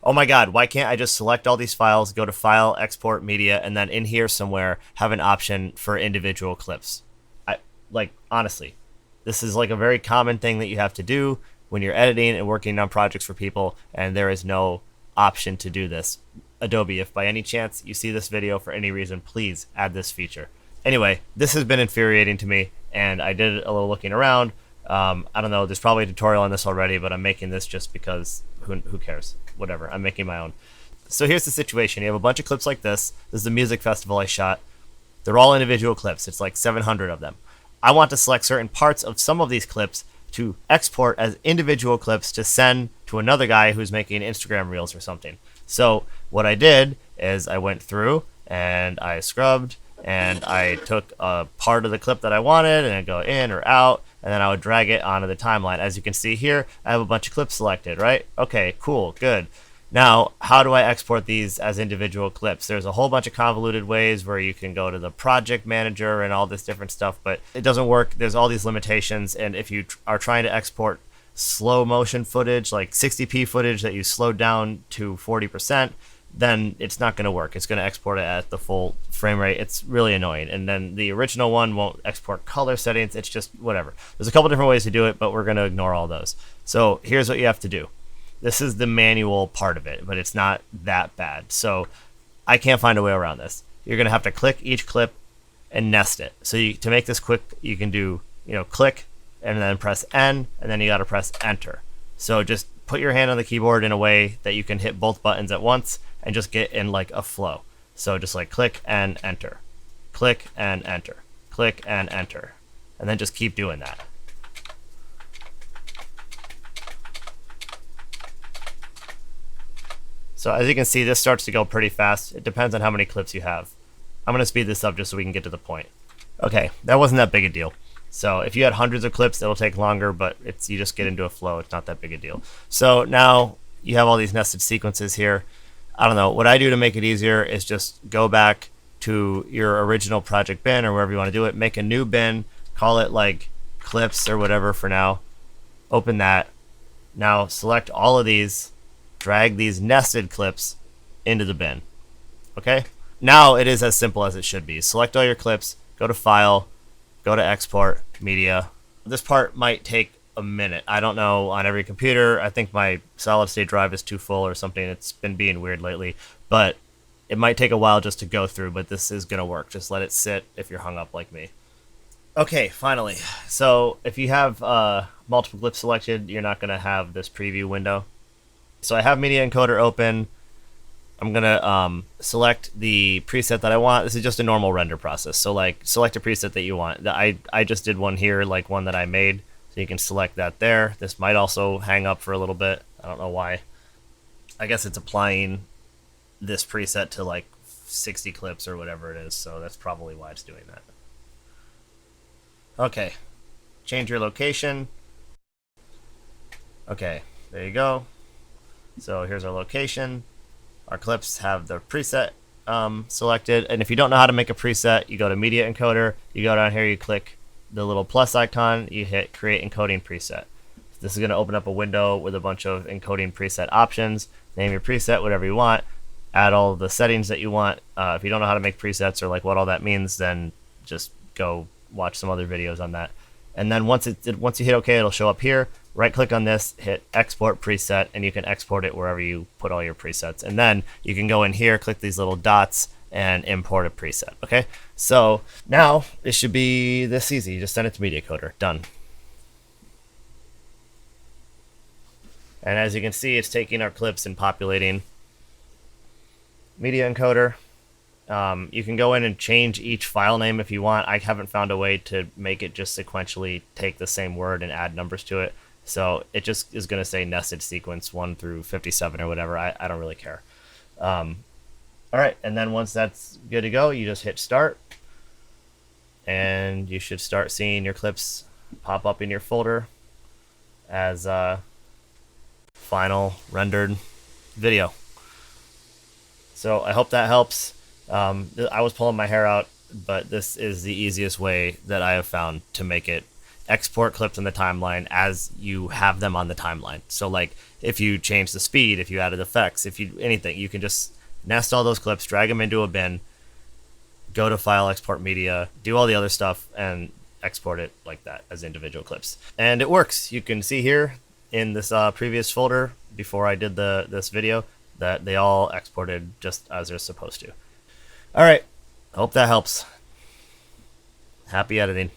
Oh my God, why can't I just select all these files, go to File, Export Media, and then in here somewhere have an option for individual clips? I like honestly, this is like a very common thing that you have to do when you're editing and working on projects for people, and there is no option to do this. Adobe, if by any chance you see this video for any reason, please add this feature. Anyway, this has been infuriating to me, and I did a little looking around. I don't know, there's probably a tutorial on this already, but I'm making this just because who cares? Whatever, I'm making my own. So here's the situation. You have a bunch of clips like this. This is the music festival I shot. They're all individual clips. It's like 700 of them. I want to select certain parts of some of these clips to export as individual clips to send to another guy who's making Instagram reels or something. So what I did is I went through and I scrubbed and I took a part of the clip that I wanted and I go in or out, and then I would drag it onto the timeline. As you can see here, I have a bunch of clips selected, right? Okay, cool, good. Now, how do I export these as individual clips? There's a whole bunch of convoluted ways where you can go to the project manager and all this different stuff, but it doesn't work. There's all these limitations, and if you are trying to export slow motion footage, like 60p footage that you slowed down to 40%, then it's not going to work. It's going to export it at the full frame rate. It's really annoying. And then the original one won't export color settings. It's just whatever. There's a couple different ways to do it, but we're going to ignore all those. So here's what you have to do. This is the manual part of it, but it's not that bad. So I can't find a way around this. You're going to have to click each clip and nest it. So to make this quick, you can do, click and then press N, and then you got to press enter. So just put your hand on the keyboard in a way that you can hit both buttons at once and just get in like a flow. So just like click and enter, click and enter, click and enter, and then just keep doing that. So as you can see, this starts to go pretty fast. It depends on how many clips you have. I'm going to speed this up just so we can get to the point. Okay, that wasn't that big a deal. So if you had hundreds of clips, it'll take longer, but you just get into a flow. It's not that big a deal. So now you have all these nested sequences here. I don't know. What I do to make it easier is just go back to your original project bin or wherever you want to do it. Make a new bin. Call it like clips or whatever for now. Open that. Now select all of these. Drag these nested clips into the bin. Okay? Now it is as simple as it should be. Select all your clips. Go to File. Go to Export Media. This part might take a minute. I don't know on every computer. I think my solid state drive is too full or something. It's been being weird lately, but it might take a while just to go through, but this is going to work. Just let it sit if you're hung up like me. Okay, finally. So if you have multiple clips selected, you're not going to have this preview window. So I have Media Encoder open. I'm going to select the preset that I want. This is just a normal render process. So like select a preset that you want. I just did one here, like one that I made. So you can select that there. This might also hang up for a little bit. I don't know why. I guess it's applying this preset to like 60 clips or whatever it is. So that's probably why it's doing that. Okay. Change your location. Okay. There you go. So here's our location. Our clips have the preset selected. And if you don't know how to make a preset, you go to Media Encoder. You go down here, you click the little plus icon, you hit Create Encoding Preset. This is going to open up a window with a bunch of encoding preset options. Name your preset whatever you want. Add all the settings that you want. If you don't know how to make presets or like what all that means, then just go watch some other videos on that. And then once you hit OK, it'll show up here. Right click on this, hit Export Preset, and you can export it wherever you put all your presets. And then you can go in here, click these little dots, and import a preset. Okay, so now it should be this easy. You just send it to Media Encoder. Done. And as you can see, it's taking our clips and populating Media Encoder. You can go in and change each file name if you want. I haven't found a way to make it just sequentially take the same word and add numbers to it. So it just is going to say nested sequence 1 through 57 or whatever. I don't really care. All right, and then once that's good to go, you just hit start, and you should start seeing your clips pop up in your folder as final rendered video. So I hope that helps. I was pulling my hair out, but this is the easiest way that I have found to make it export clips in the timeline as you have them on the timeline. So like if you change the speed, if you added effects, if you anything, you can just nest all those clips, drag them into a bin, go to File, Export Media, do all the other stuff, and export it like that as individual clips. And it works. You can see here in this previous folder before I did this video that they all exported just as they're supposed to. All right. Hope that helps. Happy editing.